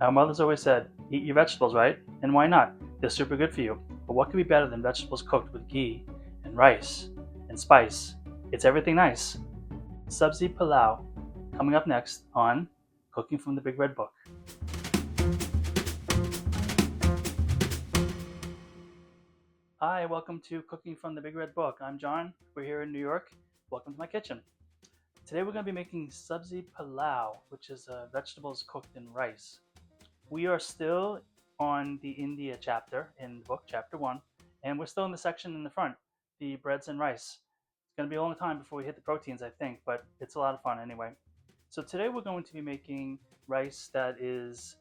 Our mothers always said, eat your vegetables, right? And why not? They're super good for you. But what could be better than vegetables cooked with ghee and rice and spice? It's everything nice. Subzi Pillau, coming up next on Cooking from the Big Red Book. Hi, welcome to Cooking from the Big Red Book. I'm John. We're here in New York. Welcome to my kitchen. Today we're going to be making Subzi Pillau, which is vegetables cooked in rice. We are still on the India chapter in the book, chapter 1, and we're still in the section in the front, the breads and rice. It's going to be a long time before we hit the proteins, I think, but it's a lot of fun anyway. So today we're going to be making rice that is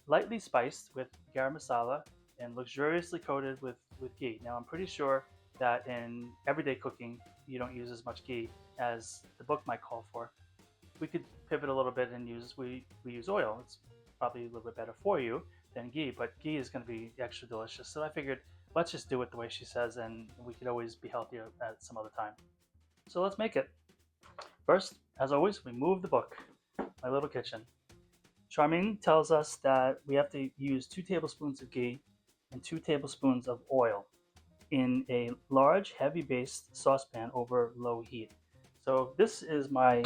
lightly spiced with garam masala and luxuriously coated with ghee. Now I'm pretty sure that in everyday cooking you don't use as much ghee as the book might call for. We could pivot a little bit and we use oil. It's probably a little bit better for you than ghee, but ghee is going to be extra delicious. So I figured let's just do it the way she says, and we could always be healthier at some other time. So let's make it. First, as always, we move the book, my little kitchen. Charmaine tells us that we have to use 2 tablespoons of ghee and 2 tablespoons of oil in a large, heavy-based saucepan over low heat. So this is my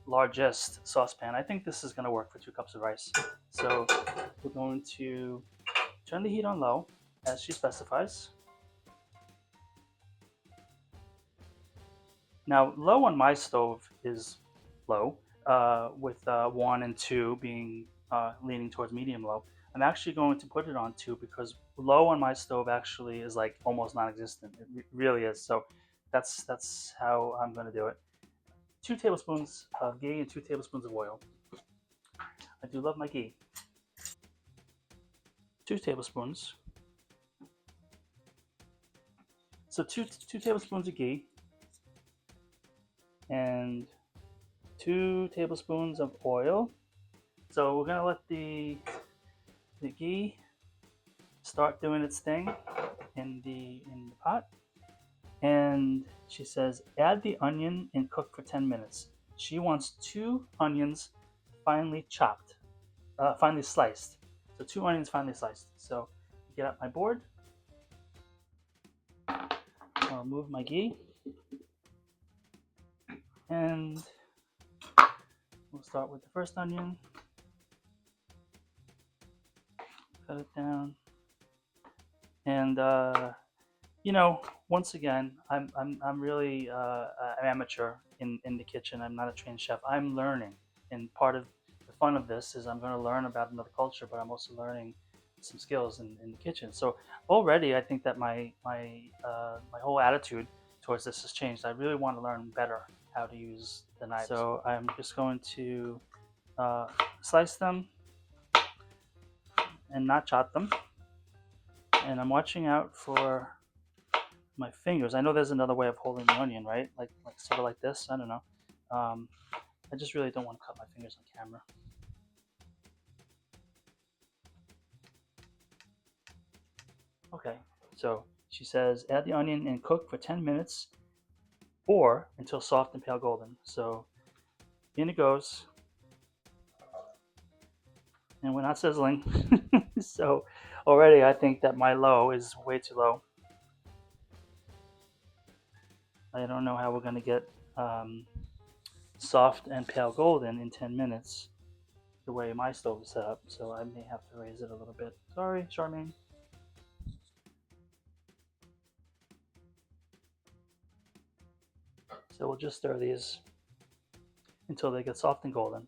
largest saucepan. I think this is going to work for 2 cups of rice. So we're going to turn the heat on low, as she specifies. Now, low on my stove is low, with 1 and 2 being leaning towards medium low. I'm actually going to put it on 2 because low on my stove actually is like almost non-existent. It really is. So that's how I'm going to do it. 2 tablespoons of ghee and 2 tablespoons of oil. I do love my ghee. 2 tablespoons. So two tablespoons of ghee and 2 tablespoons of oil. So we're gonna let the ghee start doing its thing in the pot. And she says add the onion and cook for 10 minutes. She wants 2 onions finely chopped, finely sliced. So 2 onions finely sliced. So get out my board. I'll move my ghee. And we'll start with the first onion. Cut it down. And once again, I'm really an amateur in the kitchen. I'm not a trained chef. I'm learning, and part of the fun of this is I'm going to learn about another culture, but I'm also learning some skills in the kitchen. So already, I think that my whole attitude towards this has changed. I really want to learn better how to use the knives. So I'm just going to slice them and not chop them. And I'm watching out for my fingers. I know there's another way of holding the onion, right? Like sort of like this. I don't know. I just really don't want to cut my fingers on camera. Okay, so she says add the onion and cook for 10 minutes or until soft and pale golden. So in it goes. And we're not sizzling. So already I think that my low is way too low. I don't know how we're going to get soft and pale golden in 10 minutes the way my stove is set up, so I may have to raise it a little bit. Sorry, Charmaine. So we'll just stir these until they get soft and golden.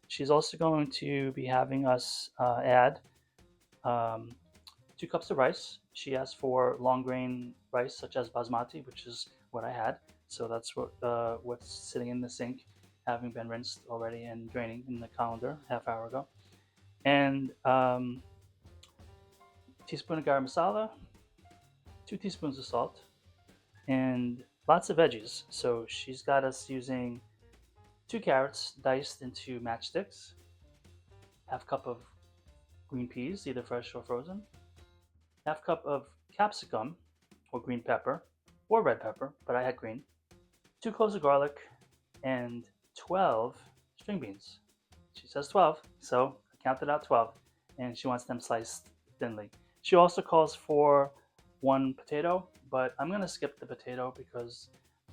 She's also going to be having us add 2 cups of rice. She asked for long grain rice such as basmati, which is what I had. So that's what's sitting in the sink, having been rinsed already and draining in the colander half hour ago. And teaspoon of garam masala, 2 teaspoons of salt, and lots of veggies. So she's got us using 2 carrots diced into matchsticks, half cup of green peas, either fresh or frozen, half cup of capsicum or green pepper or red pepper, but I had green, 2 cloves of garlic, and 12 string beans. She says 12, so counted out 12, and she wants them sliced thinly. She also calls for 1 potato, but I'm gonna skip the potato because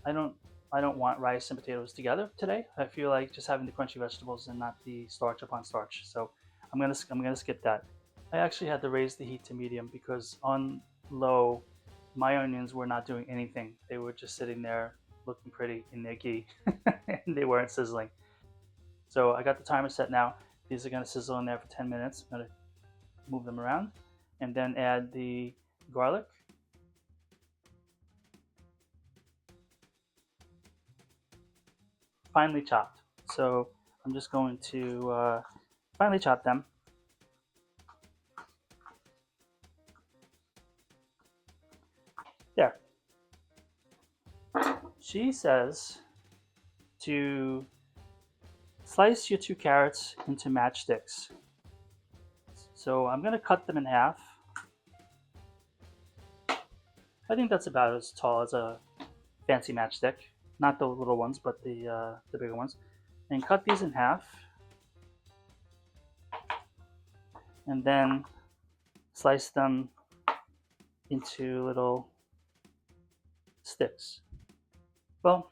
I don't I don't want rice and potatoes together today. I feel like just having the crunchy vegetables and not the starch upon starch. So I'm gonna skip that. I actually had to raise the heat to medium because on low, my onions were not doing anything. They were just sitting there looking pretty in their ghee, and they weren't sizzling. So I got the timer set now. These are gonna sizzle in there for 10 minutes. I'm gonna move them around, and then add the garlic. Finely chopped. So I'm just going to finely chop them. There. She says to slice your 2 carrots into matchsticks. So I'm going to cut them in half. I think that's about as tall as a fancy matchstick. Not the little ones, but the bigger ones. And cut these in half. And then slice them into little sticks. Well,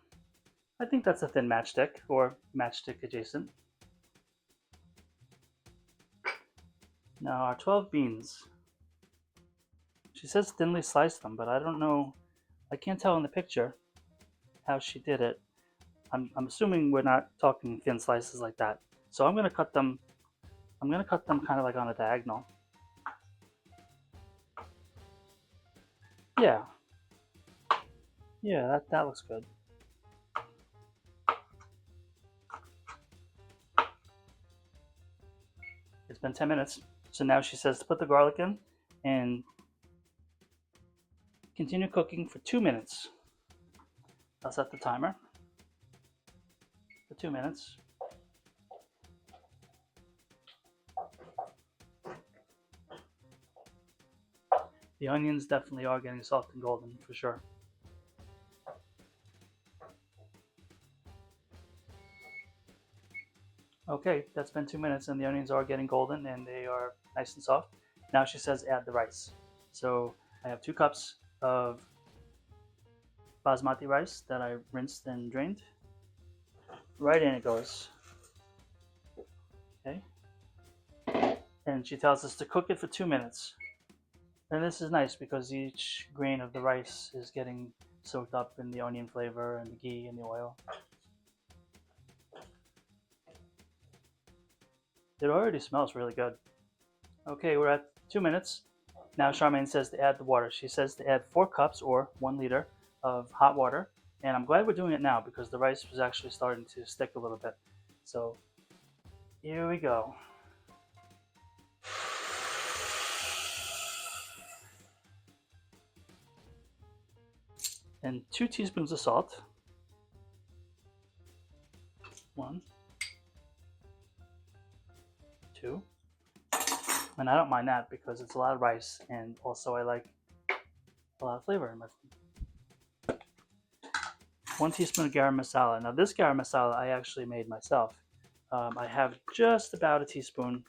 I think that's a thin matchstick or matchstick adjacent. Now our 12 beans. She says thinly slice them, but I don't know. I can't tell in the picture how she did it. I'm assuming we're not talking thin slices like that. So I'm gonna cut them. I'm gonna cut them kind of like on a diagonal. Yeah. Yeah, that looks good. It's been 10 minutes. So now she says to put the garlic in and continue cooking for 2 minutes. I'll set the timer for 2 minutes. The onions definitely are getting soft and golden for sure. Okay, that's been 2 minutes and the onions are getting golden and they are nice and soft. Now she says add the rice. So I have 2 cups of basmati rice that I rinsed and drained. Right in it goes. Okay. And she tells us to cook it for 2 minutes. And this is nice because each grain of the rice is getting soaked up in the onion flavor and the ghee and the oil. It already smells really good. Okay, we're at 2 minutes. Now Charmaine says to add the water. She says to add 4 cups or 1 liter of hot water. And I'm glad we're doing it now because the rice was actually starting to stick a little bit. So here we go. And 2 teaspoons of salt. 1, 2. And I don't mind that because it's a lot of rice and also I like a lot of flavor in my food. 1 teaspoon of garam masala. Now this garam masala I actually made myself. I have just about a teaspoon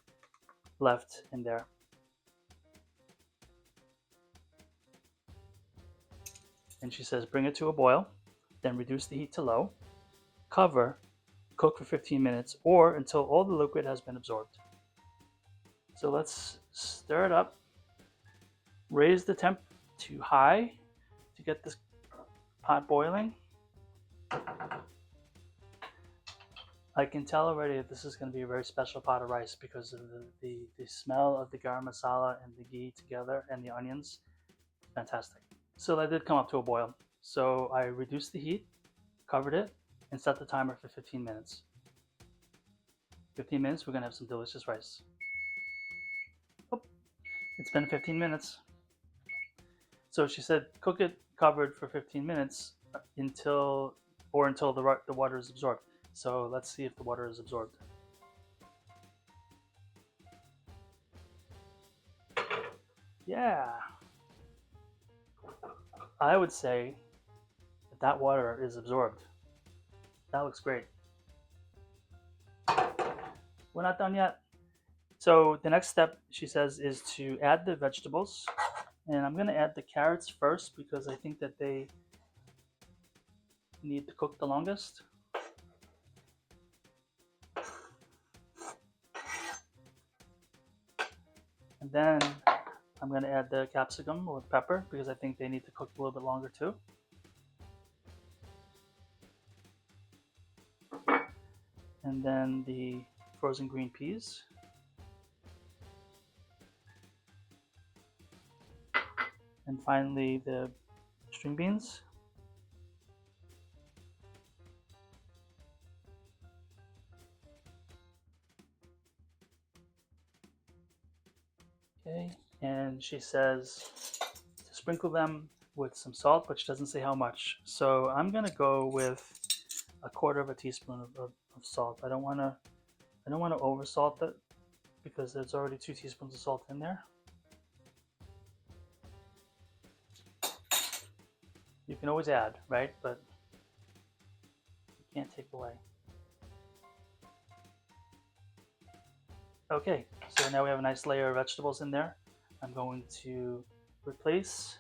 left in there. And she says bring it to a boil, then reduce the heat to low, cover, cook for 15 minutes or until all the liquid has been absorbed. So let's stir it up, raise the temp to high to get this pot boiling. I can tell already that this is going to be a very special pot of rice because of the smell of the garam masala and the ghee together and the onions. Fantastic. So that did come up to a boil. So I reduced the heat, covered it, and set the timer for 15 minutes. 15 minutes, we're going to have some delicious rice. Oh, it's been 15 minutes. So she said cook it covered for 15 minutes until the water is absorbed. So let's see if the water is absorbed. Yeah. I would say that water is absorbed. That looks great. We're not done yet. So the next step, she says, is to add the vegetables. And I'm going to add the carrots first because I think that they need to cook the longest. And then I'm going to add the capsicum or the pepper because I think they need to cook a little bit longer too. And then the frozen green peas. And finally the string beans. Okay, and she says to sprinkle them with some salt, but she doesn't say how much. So I'm gonna go with a quarter of a teaspoon of salt. I don't wanna over salt it because there's already 2 teaspoons of salt in there. You can always add, right? But you can't take away. Okay, so now we have a nice layer of vegetables in there. I'm going to replace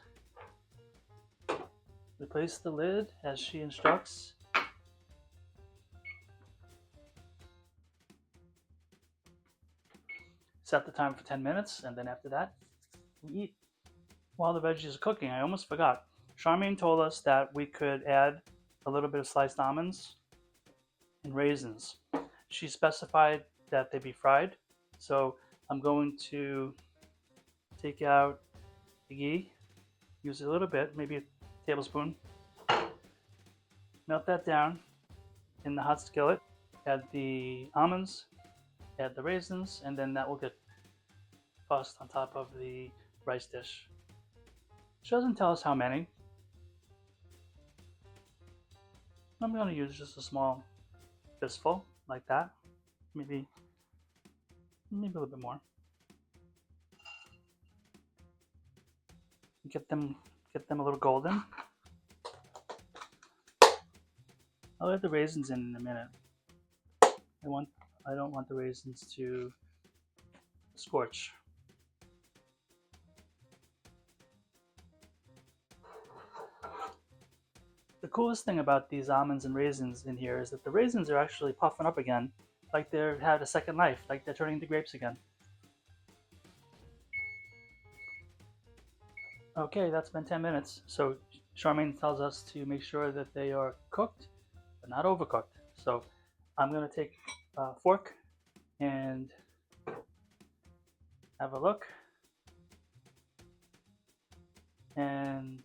the lid as she instructs. Set the time for 10 minutes, and then after that, we eat. While the veggies are cooking, I almost forgot. Charmaine told us that we could add a little bit of sliced almonds and raisins. She specified that they be fried, so I'm going to take out the ghee, use it a little bit, maybe a tablespoon, melt that down in the hot skillet, add the almonds, add the raisins, and then that will get tossed on top of the rice dish. She doesn't tell us how many. I'm going to use just a small fistful like that, maybe a little bit more. Get them a little golden. I'll add the raisins in a minute. I don't want the raisins to scorch. The coolest thing about these almonds and raisins in here is that the raisins are actually puffing up again, like they've had a second life, like they're turning into grapes again. Okay, that's been 10 minutes. So Charmaine tells us to make sure that they are cooked, but not overcooked. So I'm going to take a fork and have a look. And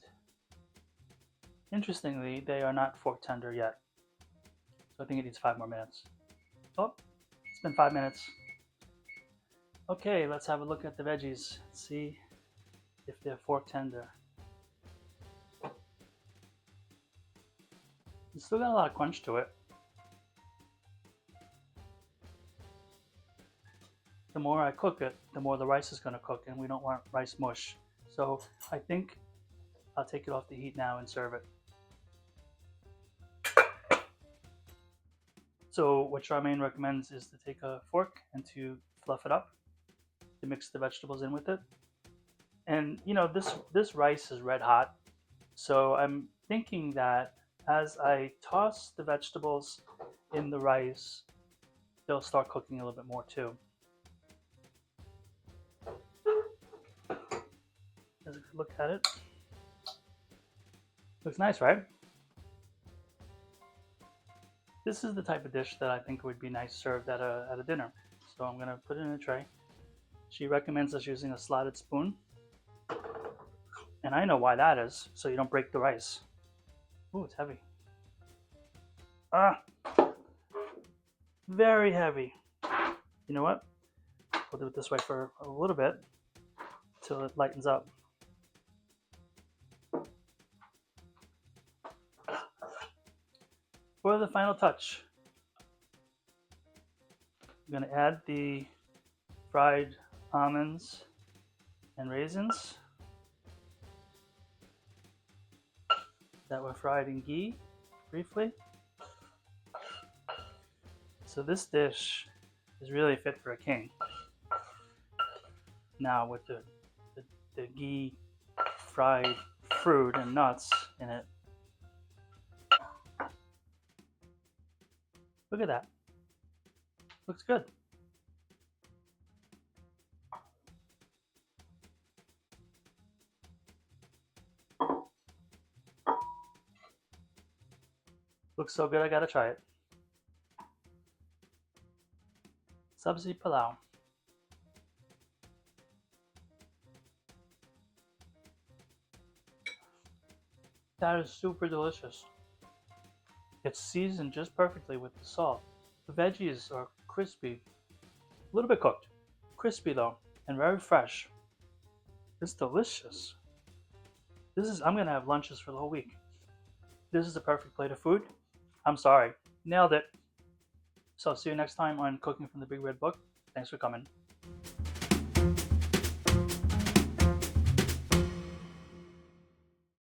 interestingly, they are not fork tender yet. So I think it needs 5 more minutes. Oh, it's been 5 minutes. Okay, let's have a look at the veggies. See if they're fork tender. It's still got a lot of crunch to it. The more I cook it, the more the rice is going to cook, and we don't want rice mush. So I think I'll take it off the heat now and serve it. So what Charmaine recommends is to take a fork and to fluff it up, to mix the vegetables in with it. And you know, this rice is red hot, so I'm thinking that as I toss the vegetables in the rice, they'll start cooking a little bit more too. Let's look at it. Looks nice, right? This is the type of dish that I think would be nice served at a dinner. So I'm gonna put it in a tray. She recommends us using a slotted spoon. And I know why that is, so you don't break the rice. Ooh, it's heavy. Ah, very heavy. You know what? We'll do it this way for a little bit till it lightens up. For the final touch, I'm going to add the fried almonds and raisins that were fried in ghee briefly. So this dish is really fit for a king. now with the ghee fried fruit and nuts in it. Look at that. Looks good. Looks so good, I gotta try it. Subzi Pillau. That is super delicious. It's seasoned just perfectly with the salt. The veggies are crispy, a little bit cooked. Crispy though, and very fresh. It's delicious. I'm gonna have lunches for the whole week. This is the perfect plate of food. I'm sorry, nailed it. So see you next time on Cooking from the Big Red Book. Thanks for coming.